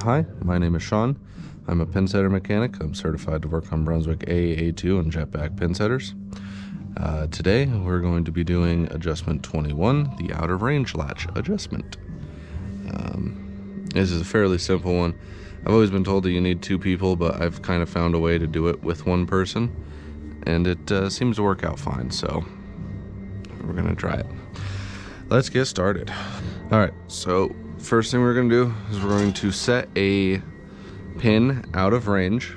Hi, my name is Sean. I'm a pinsetter mechanic. I'm certified to work on Brunswick A, A2, and jetback pinsetters. Today we're going to be doing adjustment 21, the out of range latch adjustment. This is a fairly simple one. I've always been told that you need two people, but I've kind of found a way to do it with one person, and it seems to work out fine, so we're gonna try it. Let's get started. All right, so first thing we're gonna do is we're going to set a pin out of range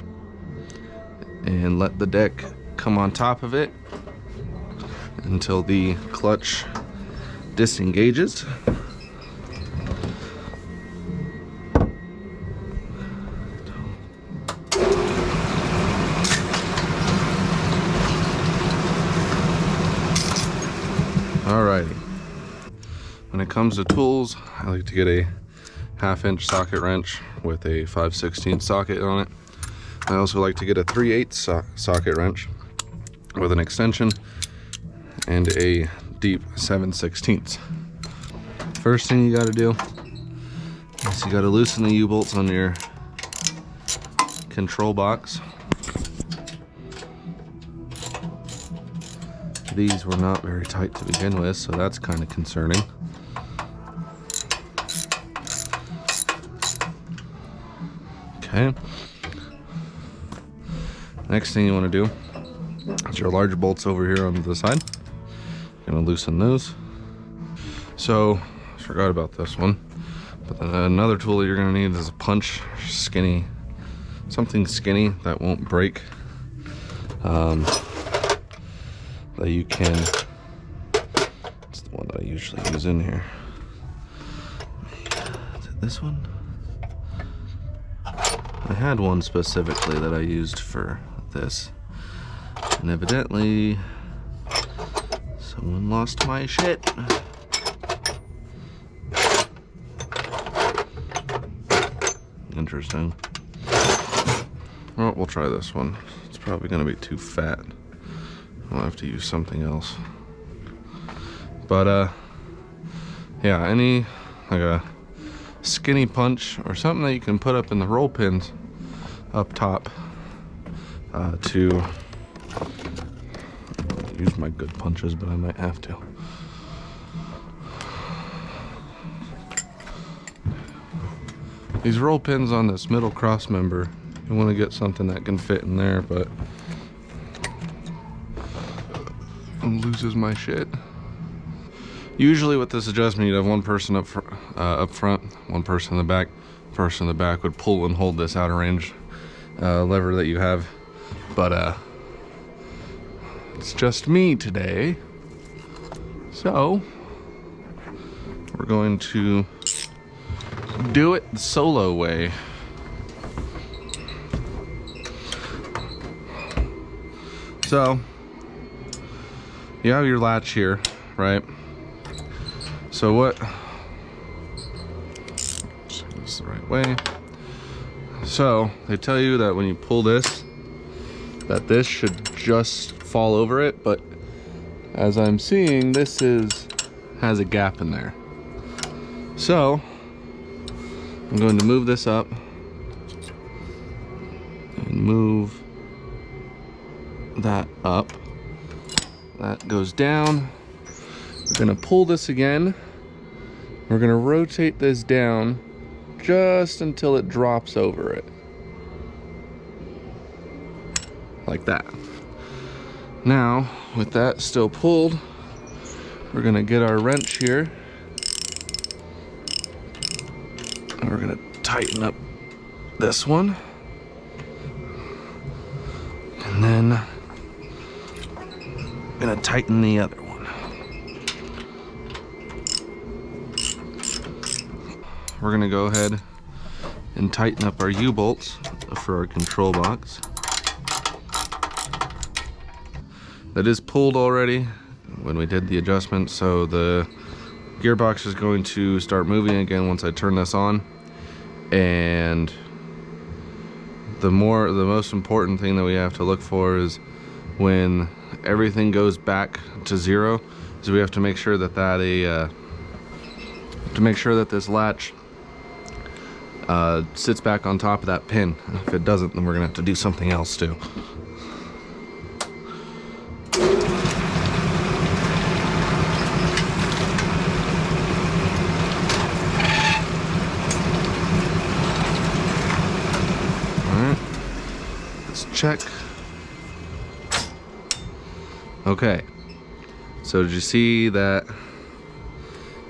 and let the deck come on top of it until the clutch disengages. Alrighty. When it comes to tools, I like to get a 1/2-inch socket wrench with a 5/16 socket on it. I also like to get a 3/8 socket wrench with an extension and a deep 7/16. First thing you got to do is you got to loosen the U-bolts on your control box. These were not very tight to begin with, so that's kind of concerning. Okay. Next thing you want to do is your large bolts over here on the side. You're gonna loosen those. So, I forgot about this one. But another tool that you're gonna need is a punch, something skinny that won't break. That you can, it's the one that I usually use in here. Is it this one? I had one specifically that I used for this, and evidently someone lost my shit. Interesting. Well, we'll try this one. It's probably gonna be too fat. I'll have to use something else. But yeah, any like a skinny punch or something that you can put up in the roll pins up top to use my good punches, but I might have to. These roll pins on this middle cross member, you want to get something that can fit in there, but loses my shit. Usually with this adjustment, you'd have one person up front, one person in the back. Person in the back would pull and hold this out of range lever that you have, but it's just me today, so we're going to do it the solo way. So you have your latch here, right? So what, this is the right way. So they tell you that when you pull this, that this should just fall over it, but as I'm seeing, this has a gap in there. So I'm going to move this up and move that up. That goes down. We're gonna pull this again. We're gonna rotate this down just until it drops over it. Like that. Now, with that still pulled, we're gonna get our wrench here. And we're gonna tighten up this one. And then I'm gonna tighten the other one. We're gonna go ahead and tighten up our U-bolts for our control box. That is pulled already when we did the adjustment, so the gearbox is going to start moving again once I turn this on. And the most important thing that we have to look for is when everything goes back to zero, is we have to make sure that this latch sits back on top of that pin. If it doesn't, then we're gonna have to do something else too. Alright, let's check. Okay, so did you see that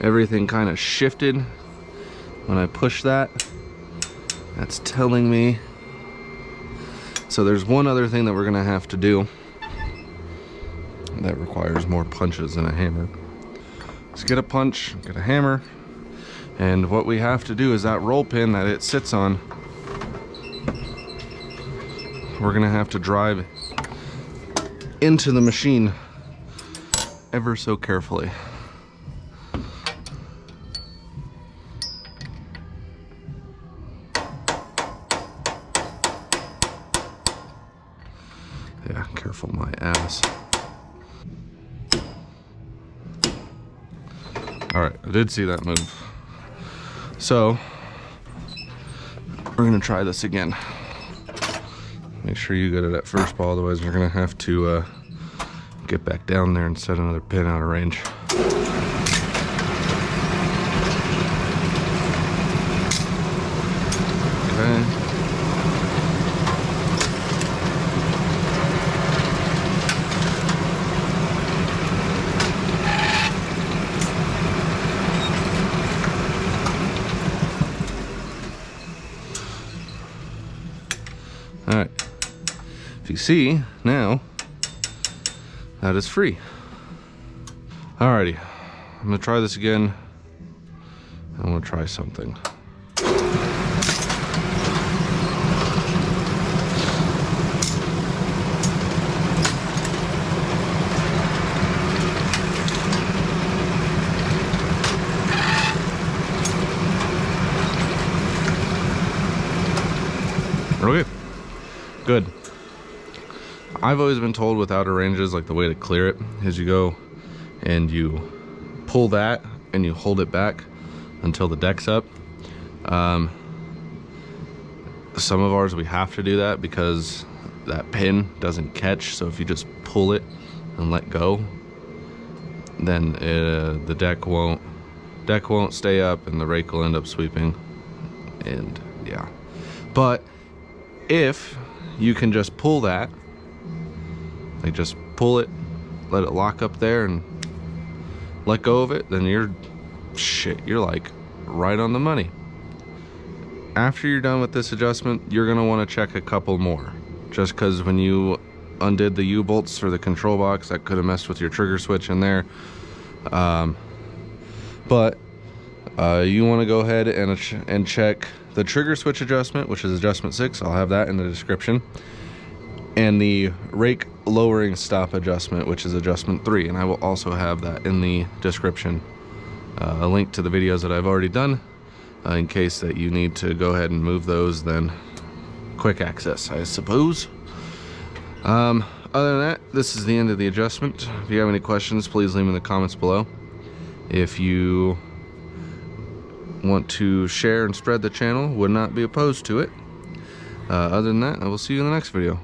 everything kind of shifted when I pushed that? That's telling me. So there's one other thing that we're gonna have to do that requires more punches than a hammer. Let's get a punch, get a hammer, and what we have to do is that roll pin that it sits on, we're gonna have to drive into the machine ever so carefully. Yeah, careful my ass. Alright, I did see that move. So, we're gonna try this again. Make sure you get it at first ball, otherwise we're gonna have to get back down there and set another pin out of range. Okay. Alright, if you see, now, that is free. Alrighty, I'm gonna try this again. I wanna try something. Okay. Good. I've always been told with outer ranges, like the way to clear it is you go and you pull that and you hold it back until the deck's up. Some of ours we have to do that because that pin doesn't catch, so if you just pull it and let go, then the deck won't stay up and the rake will end up sweeping, and yeah. But if you can just pull that, like just pull it, let it lock up there and let go of it, then you're like right on the money. After you're done with this adjustment, you're gonna wanna check a couple more, just because when you undid the U-bolts for the control box, that could have messed with your trigger switch in there. But you wanna go ahead and check the trigger switch adjustment, which is adjustment 6. I'll have that in the description. And the rake lowering stop adjustment, which is adjustment 3. And I will also have that in the description. A link to the videos that I've already done. In case that you need to go ahead and move those, then quick access, I suppose. Other than that, this is the end of the adjustment. If you have any questions, please leave them in the comments below. If you want to share and spread the channel, would not be opposed to it. Other than that, I will see you in the next video.